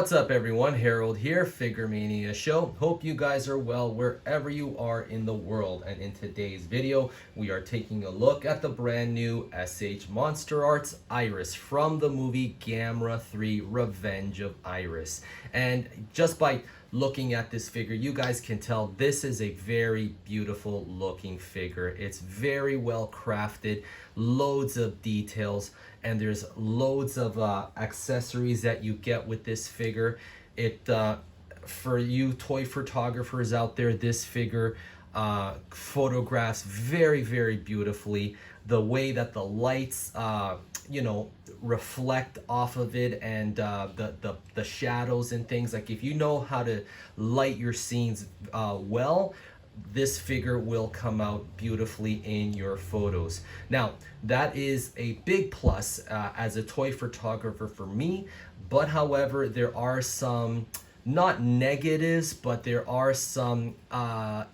What's up everyone, Harold here, Figure Mania Show. Hope you guys are well wherever you are in the world. And in today's video, we are taking a look at the brand new S.H.Monsterarts Iris from the movie Gamera 3 Revenge of Iris. And just by looking at this figure, you guys can tell this is a very beautiful looking figure. It's very well crafted, loads of details, and there's loads of accessories that you get with this figure. For you toy photographers out there, this figure photographs very beautifully. The way that the lights reflect off of it, and the shadows and things, like if you know how to light your scenes well, this figure will come out beautifully in your photos. Now, that is a big plus as a toy photographer for me, but however, there are some, not negatives, but there are some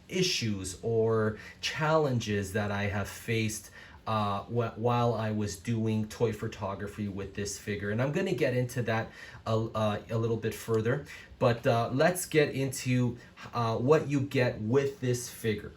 issues or challenges that I have faced while I was doing toy photography with this figure, and I'm going to get into that a little bit further. But let's get into what you get with this figure.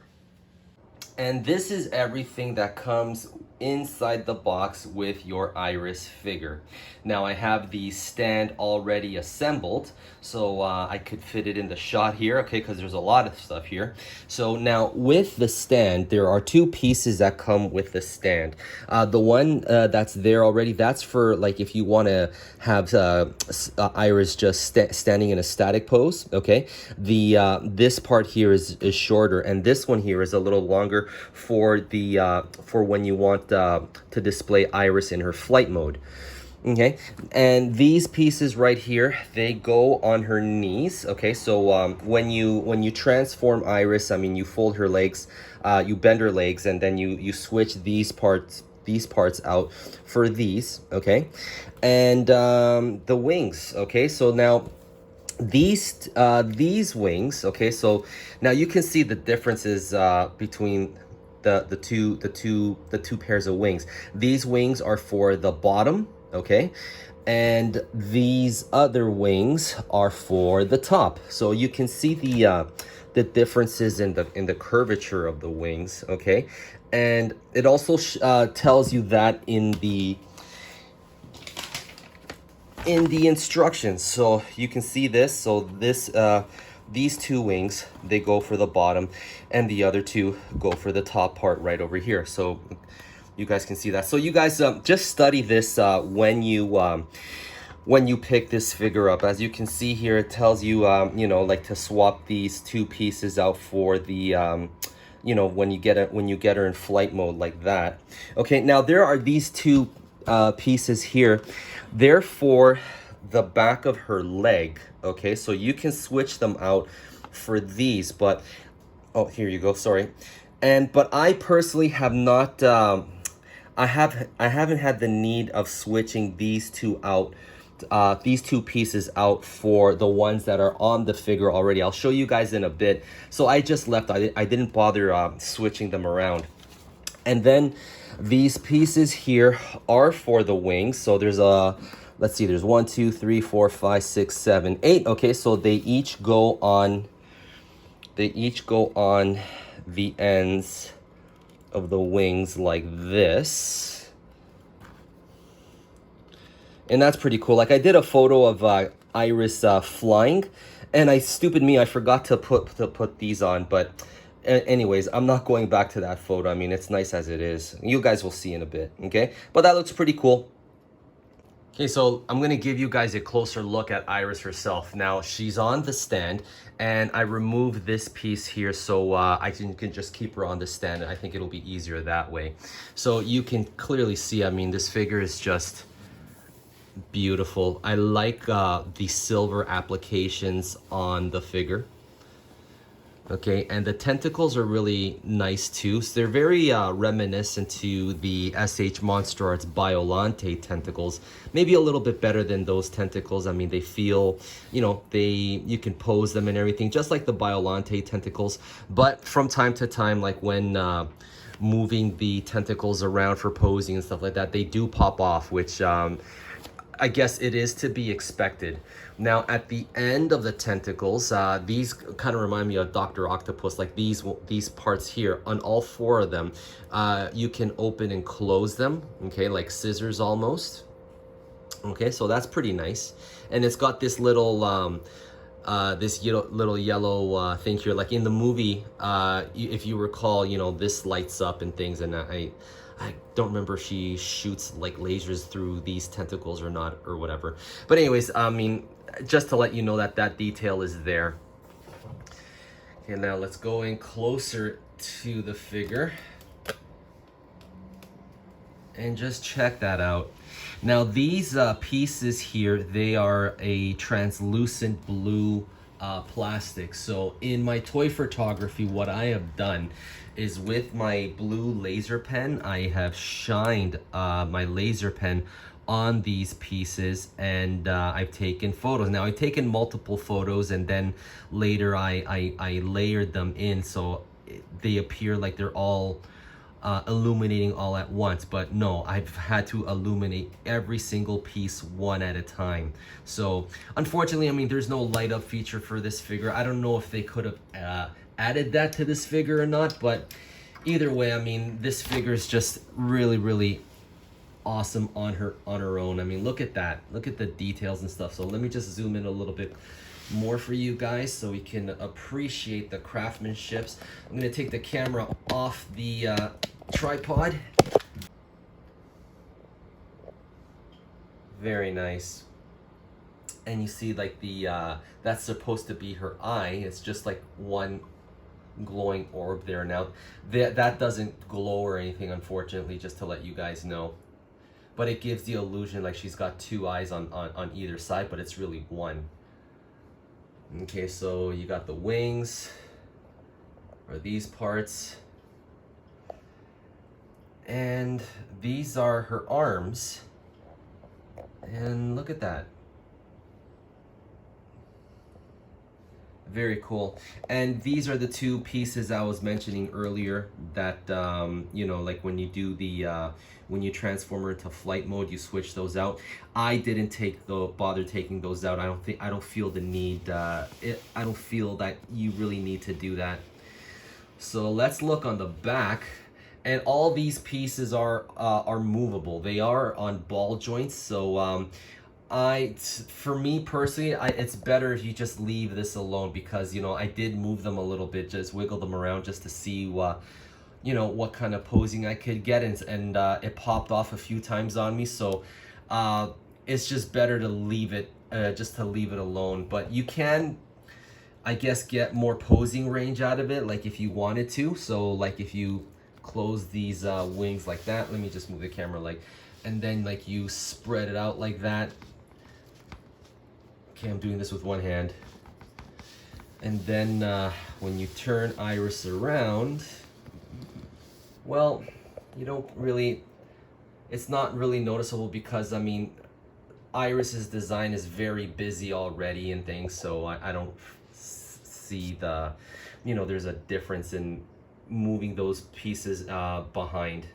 And this is everything that comes inside the box with your Iris figure. Now I have the stand already assembled, so I could fit it in the shot here, okay, because there's a lot of stuff here. So now with the stand, there are two pieces that come with the stand. The one that's there already, that's for like if you want to have Iris just standing in a static pose, okay. This part here is shorter, and this one here is a little longer for the for when you want to display Iris in her flight mode. Okay, and these pieces right here, they go on her knees. Okay, so when you transform Iris, I mean, you fold her legs, you bend her legs, and then you switch these parts out for these. Okay, and the wings. Okay, so now these wings. Okay, so now you can see the differences between the two pairs of wings. These wings are for the bottom, okay, and these other wings are for the top. So you can see the differences in the curvature of the wings, okay, and it also tells you that in the instructions. So you can see this. So this these two wings, they go for the bottom, and the other two go for the top part right over here. So you guys can see that. So you guys just study this when you pick this figure up. As you can see here, it tells you like to swap these two pieces out for the when you get her in flight mode like that. Okay, now there are these two pieces here. They're for the back of her leg. Okay, so you can switch them out for these, but oh, here you go, sorry. But I personally have not I haven't had the need of switching these two out, these two pieces out for the ones that are on the figure already. I'll show you guys in a bit. So I just left. I didn't bother switching them around. And then these pieces here are for the wings. So there's let's see, there's 1, 2, 3, 4, 5, 6, 7, 8. Okay, so they each go on the ends of the wings like this. And that's pretty cool. Like, I did a photo of Iris flying, and I forgot to put these on. But anyways, I'm not going back to that photo. I mean, it's nice as it is. You guys will see in a bit, okay? But that looks pretty cool. Okay, so I'm going to give you guys a closer look at Iris herself. Now, she's on the stand, and I removed this piece here so I can just keep her on the stand. I think it'll be easier that way. So you can clearly see, I mean, this figure is just beautiful. I like the silver applications on the figure. Okay, and the tentacles are really nice too. So they're very reminiscent to the S.H.Monsterarts Biolante tentacles. Maybe a little bit better than those tentacles. I mean, they feel, you can pose them and everything, just like the Biolante tentacles. But from time to time, like when moving the tentacles around for posing and stuff like that, they do pop off, which I guess it is to be expected. Now at the end of the tentacles, these kind of remind me of Dr. Octopus, like these parts here. On all four of them, you can open and close them, okay, like scissors almost. Okay, so that's pretty nice. And it's got this little this little yellow thing here, like in the movie, if you recall, you know, this lights up and things, and I don't remember if she shoots like lasers through these tentacles or not, or whatever. But anyways, I mean, just to let you know that that detail is there. Okay, now let's go in closer to the figure and just check that out. Now these pieces here, they are a translucent blue plastic. So in my toy photography, what I have done is with my blue laser pen, I have shined my laser pen on these pieces, and I've taken photos. Now I've taken multiple photos, and then later I layered them in so they appear like they're all illuminating all at once. But no, I've had to illuminate every single piece one at a time. So unfortunately, I mean, there's no light up feature for this figure. I don't know if they could have added that to this figure or not, but either way, I mean, this figure is just really awesome on her own. I mean, look at that, look at the details and stuff. So let me just zoom in a little bit more for you guys so we can appreciate the craftsmanship. I'm going to take the camera off the tripod. Very nice. And you see like the that's supposed to be her eye. It's just like one glowing orb there. Now that doesn't glow or anything, unfortunately, just to let you guys know, but it gives the illusion like she's got two eyes on either side, but it's really one. Okay, so you got the wings, or these parts, and these are her arms, and look at that. Very cool. And these are the two pieces I was mentioning earlier that you know, like when you do the when you transform her into flight mode, you switch those out. I didn't bother taking those out. I don't feel the need. I don't feel that you really need to do that. So let's look on the back. And all these pieces are movable. They are on ball joints. So for me personally, it's better if you just leave this alone, because, you know, I did move them a little bit, just wiggle them around just to see you know, what kind of posing I could get, and it popped off a few times on me. So it's just better to leave it, alone. But you can, I guess, get more posing range out of it, like if you wanted to. So like if you close these wings like that, let me just move the camera, like, and then like you spread it out like that. Okay, I'm doing this with one hand. And then when you turn Iris around, well, you don't really, it's not really noticeable, because I mean, Iris's design is very busy already and things, so I don't see the, you know, there's a difference in moving those pieces behind.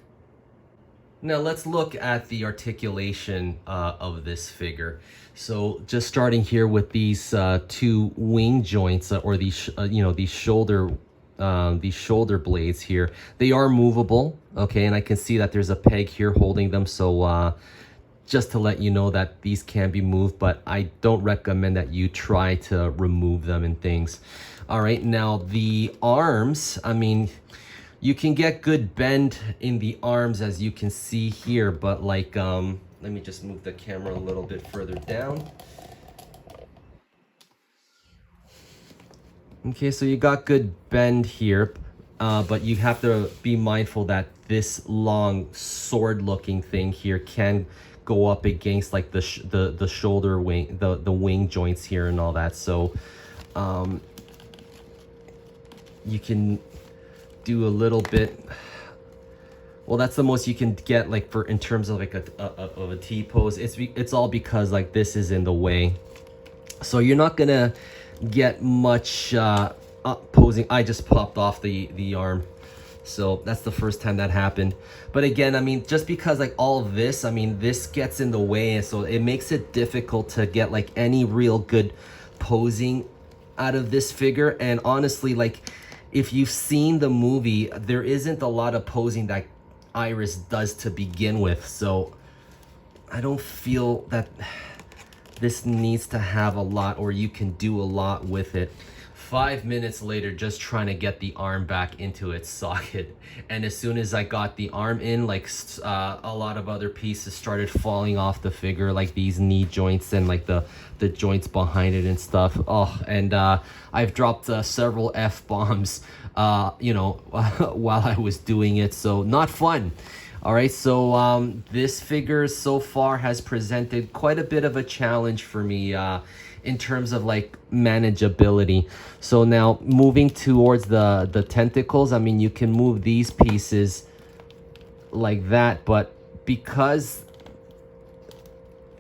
Now let's look at the articulation of this figure. So just starting here with these two wing joints, or these you know, these shoulder blades here, they are movable. Okay, and I can see that there's a peg here holding them. So just to let you know that these can be moved, but I don't recommend that you try to remove them and things. All right, now the arms, I mean, you can get good bend in the arms, as you can see here, but like, let me just move the camera a little bit further down. Okay, so you got good bend here, but you have to be mindful that this long sword-looking thing here can go up against like the shoulder wing, the wing joints here and all that. So you can do a little bit. Well, that's the most you can get, like, for in terms of like a T pose. It's all because like this is in the way, so you're not gonna get much up posing. I just popped off the arm. So that's the first time that happened. But again, I mean, just because like all of this, I mean, this gets in the way, and so it makes it difficult to get like any real good posing out of this figure. And honestly, like if you've seen the movie, there isn't a lot of posing that Iris does to begin with. So I don't feel that this needs to have a lot, or you can do a lot with it. 5 minutes later, just trying to get the arm back into its socket. And as soon as I got the arm in, like a lot of other pieces started falling off the figure, like these knee joints and like the joints behind it and stuff. Oh, and I've dropped several F-bombs, you know, while I was doing it. So not fun. All right, so this figure so far has presented quite a bit of a challenge for me in terms of like manageability. So now moving towards the tentacles, I mean, you can move these pieces like that, but because,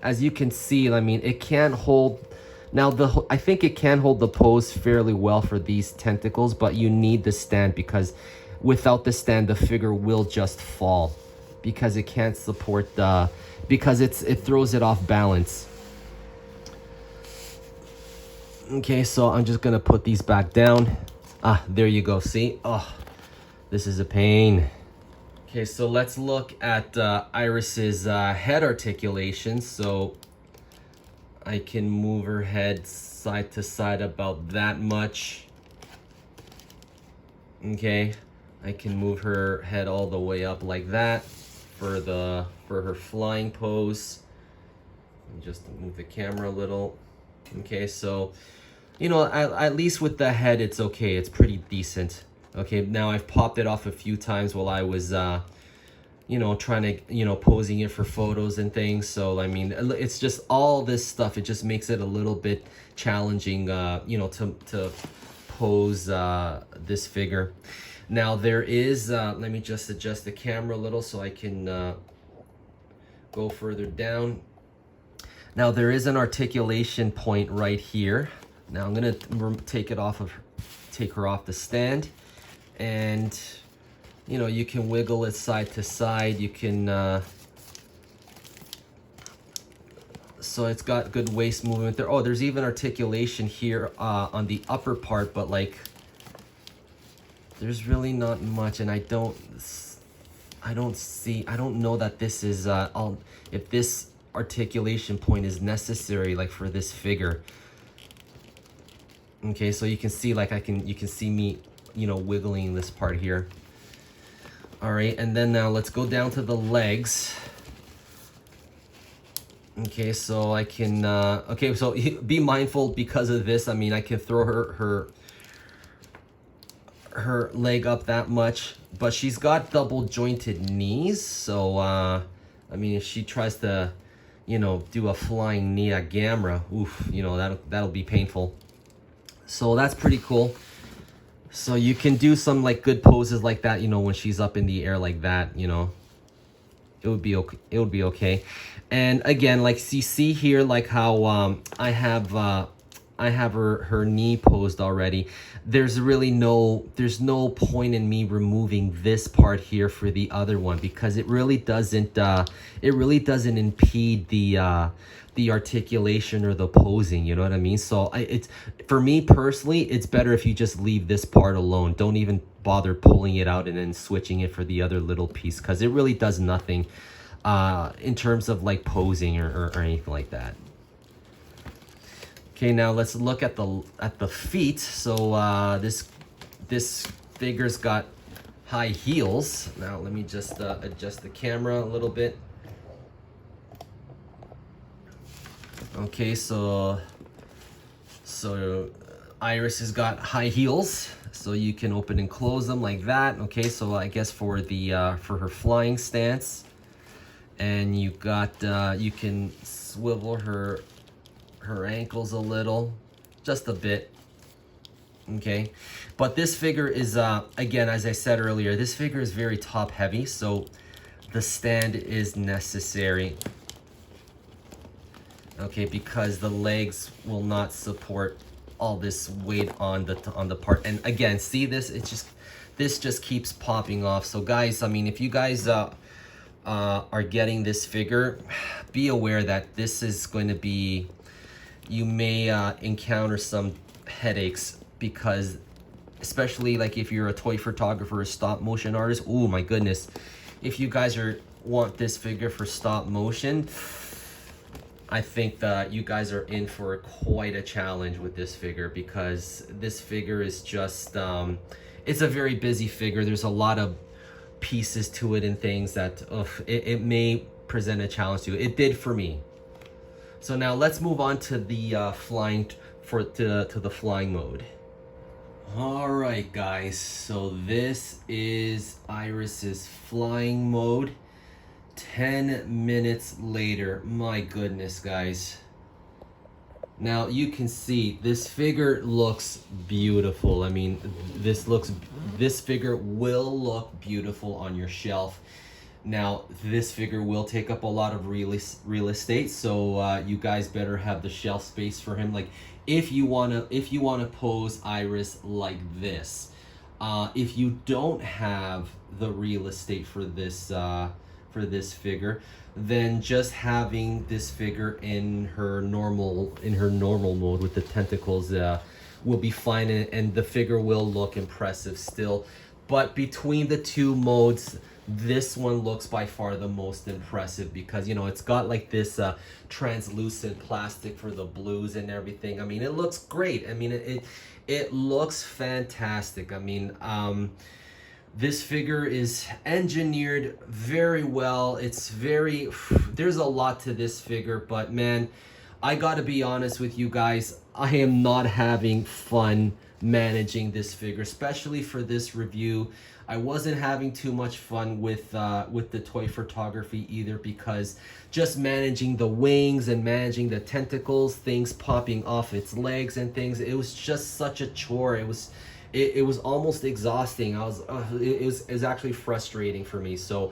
as you can see, I mean, it can't hold. Now, I think it can hold the pose fairly well for these tentacles, but you need the stand, because without the stand, the figure will just fall, because it can't support the, because it throws it off balance. Okay, so I'm just gonna put these back down. Ah, there you go, see? Oh, this is a pain. Okay, so let's look at Iris's head articulation. So I can move her head side to side about that much. Okay, I can move her head all the way up like that for her flying pose. Just move the camera a little. Okay, so you know, at least with the head, it's okay. It's pretty decent. Okay, now I've popped it off a few times while I was, you know, trying to, you know, posing it for photos and things. So, I mean, it's just all this stuff. It just makes it a little bit challenging, you know, to pose this figure. Now, there is, let me just adjust the camera a little so I can go further down. Now, there is an articulation point right here. Now I'm gonna take her off the stand, and you know, you can wiggle it side to side. You can, so it's got good waist movement there. Oh, there's even articulation here on the upper part, but like, there's really not much, and I don't know that this is if this articulation point is necessary like for this figure. Okay, so you can see like you can see me, you know, wiggling this part here. All right, and then now let's go down to the legs. Okay, so I can okay, so be mindful because of this. I mean, I can throw her leg up that much, but she's got double jointed knees, so I mean, if she tries to, you know, do a flying knee at Gamera, oof, you know, that'll be painful. So that's pretty cool. So you can do some like good poses like that, you know, when she's up in the air like that, you know, it would be okay. It would be okay. And again, like you see here, like how I have her knee posed already. There's no point in me removing this part here for the other one, because it really doesn't impede the articulation or the posing, you know what I mean? So it's, for me personally, it's better if you just leave this part alone. Don't even bother pulling it out and then switching it for the other little piece, because it really does nothing in terms of like posing or anything like that. Okay, now let's look at the feet. So this figure's got high heels. Now let me just adjust the camera a little bit. Okay, so Iris has got high heels, so you can open and close them like that. Okay, so I guess for her flying stance, and you can swivel her ankles a little, just a bit. Okay, but this figure is again, as I said earlier, this figure is very top heavy, so the stand is necessary. Okay, because the legs will not support all this weight on the part. And again, see this, this just keeps popping off. So guys, I mean, if you guys are getting this figure, be aware that this is going to be, you may encounter some headaches, because especially like if you're a toy photographer or stop motion artist, oh my goodness, if you guys want this figure for stop motion, I think that you guys are in for quite a challenge with this figure, because this figure is just it's a very busy figure. There's a lot of pieces to it and things that it may present a challenge to you. It did for me. So now let's move on to the flying to the flying mode. All right, guys. So this is Iris's flying mode. 10 minutes later. My goodness, guys. Now you can see this figure looks beautiful. I mean, this figure will look beautiful on your shelf. Now this figure will take up a lot of real estate, so you guys better have the shelf space for him. Like if you wanna pose Iris like this, if you don't have the real estate for this figure, then just having this figure in her normal mode with the tentacles will be fine, and the figure will look impressive still. But between the two modes, this one looks by far the most impressive, because you know it's got like this translucent plastic for the blues and everything. I mean, it looks great. I mean, it looks fantastic. I mean, this figure is engineered very well. There's a lot to this figure, but man, I gotta be honest with you guys, I am not having fun managing this figure, especially for this review. I wasn't having too much fun with the toy photography either, because just managing the wings and managing the tentacles, things popping off its legs and things, it was just such a chore. It was almost exhausting. It was actually frustrating for me. So,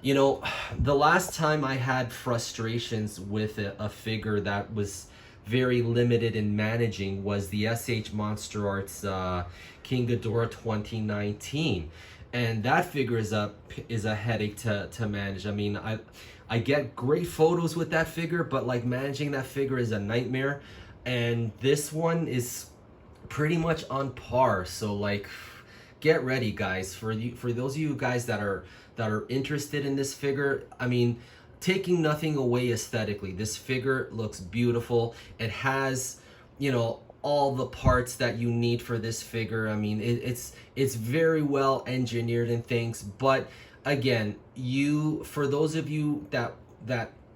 you know, the last time I had frustrations with a figure that was very limited in managing was the S.H.Monsterarts King Ghidorah 2019, and that figure is a headache to manage. I mean, I get great photos with that figure, but like managing that figure is a nightmare, and this one is pretty much on par. So like, get ready, guys, for those of you guys that are interested in this figure. I mean, taking nothing away aesthetically, this figure looks beautiful. It has, you know, all the parts that you need for this figure. I mean, it's very well engineered and things. But again, for those of you that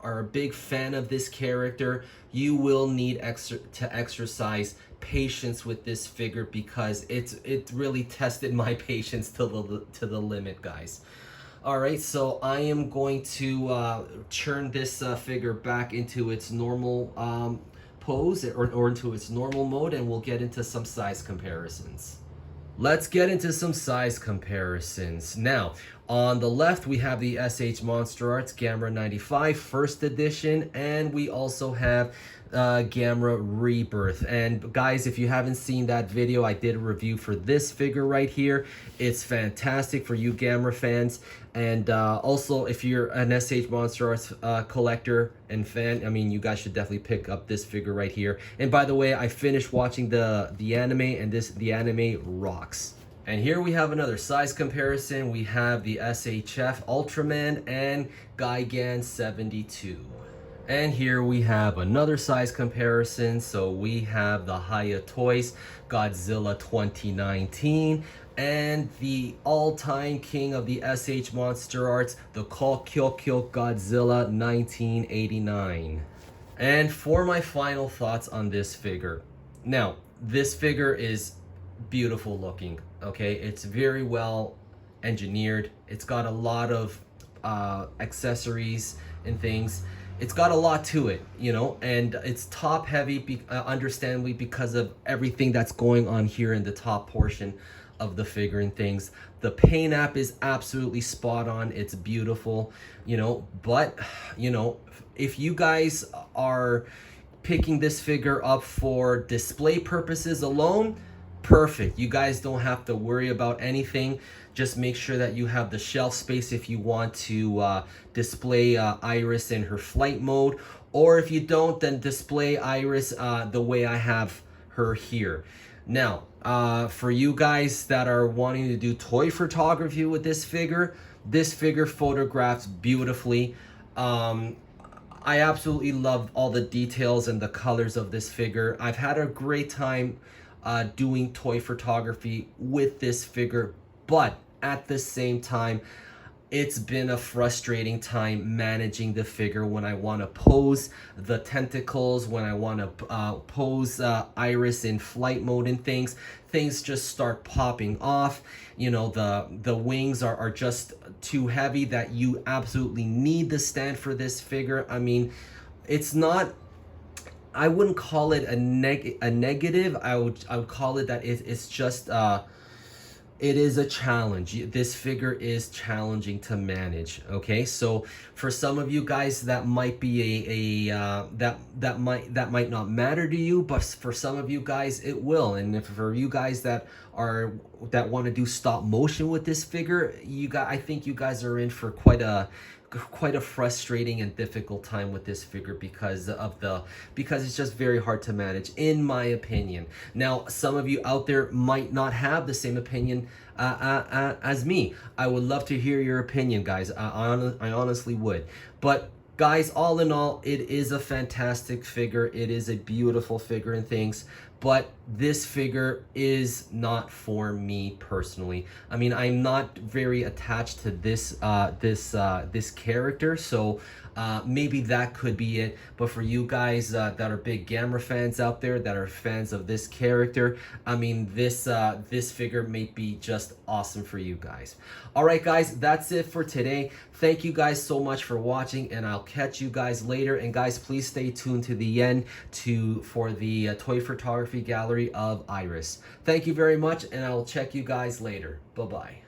are a big fan of this character, you will need to exercise patience with this figure, because it really tested my patience to the limit, guys. All right, so I am going to turn this figure back into its normal pose, or into its normal mode, and we'll get into some size comparisons. Let's get into some size comparisons. Now, on the left, we have the S.H.Monsterarts Gamera 95 First Edition, and we also have Gamera Rebirth. And guys, if you haven't seen that video, I did a review for this figure right here. It's fantastic for you Gamera fans. And also, if you're an S.H.Monsterarts collector and fan, I mean, you guys should definitely pick up this figure right here. And by the way, I finished watching the anime, and the anime rocks. And here we have another size comparison. We have the SHF Ultraman and Gigan 72. And here we have another size comparison. So we have the Hiya Toys Godzilla 2019 and the all-time king of the S.H.Monsterarts, the Kyokyo Godzilla 1989. And for my final thoughts on this figure. Now, this figure is beautiful looking, okay? It's very well engineered. It's got a lot of accessories and things. It's got a lot to it, you know, and it's top heavy, understandably, because of everything that's going on here in the top portion of the figure and things. The paint app is absolutely spot on. It's beautiful, you know, but, you know, if you guys are picking this figure up for display purposes alone, perfect. You guys don't have to worry about anything. Just make sure that you have the shelf space if you want to display Iris in her flight mode, or if you don't, then display Iris the way I have her here. Now, for you guys that are wanting to do toy photography with this figure photographs beautifully. I absolutely love all the details and the colors of this figure. I've had a great time doing toy photography with this figure, but at the same time, it's been a frustrating time managing the figure when I want to pose the tentacles, when I want to pose Iris in flight mode and things just start popping off. You know, the wings are just too heavy that you absolutely need the stand for this figure. I mean, it's not, I wouldn't call it a negative. I would call it that it's just it is a challenge. This figure is challenging to manage. Okay, so for some of you guys that might be that might not matter to you, but for some of you guys it will. And if for you guys that want to do stop motion with this figure, I think you guys are in for quite a frustrating and difficult time with this figure because it's just very hard to manage, in my opinion. Now, some of you out there might not have the same opinion as me. I would love to hear your opinion, guys. I honestly would. But guys, all in all, it is a fantastic figure. It is a beautiful figure and things, but this figure is not for me personally. I mean, I'm not very attached to this character, so maybe that could be it. But for you guys that are big Gamera fans out there, that are fans of this character, I mean, this figure may be just awesome for you guys. All right, guys, that's it for today. Thank you guys so much for watching, and I'll catch you guys later. And guys, please stay tuned to the end for the toy photography gallery of Iris. Thank you very much, and I'll check you guys later. Bye-bye.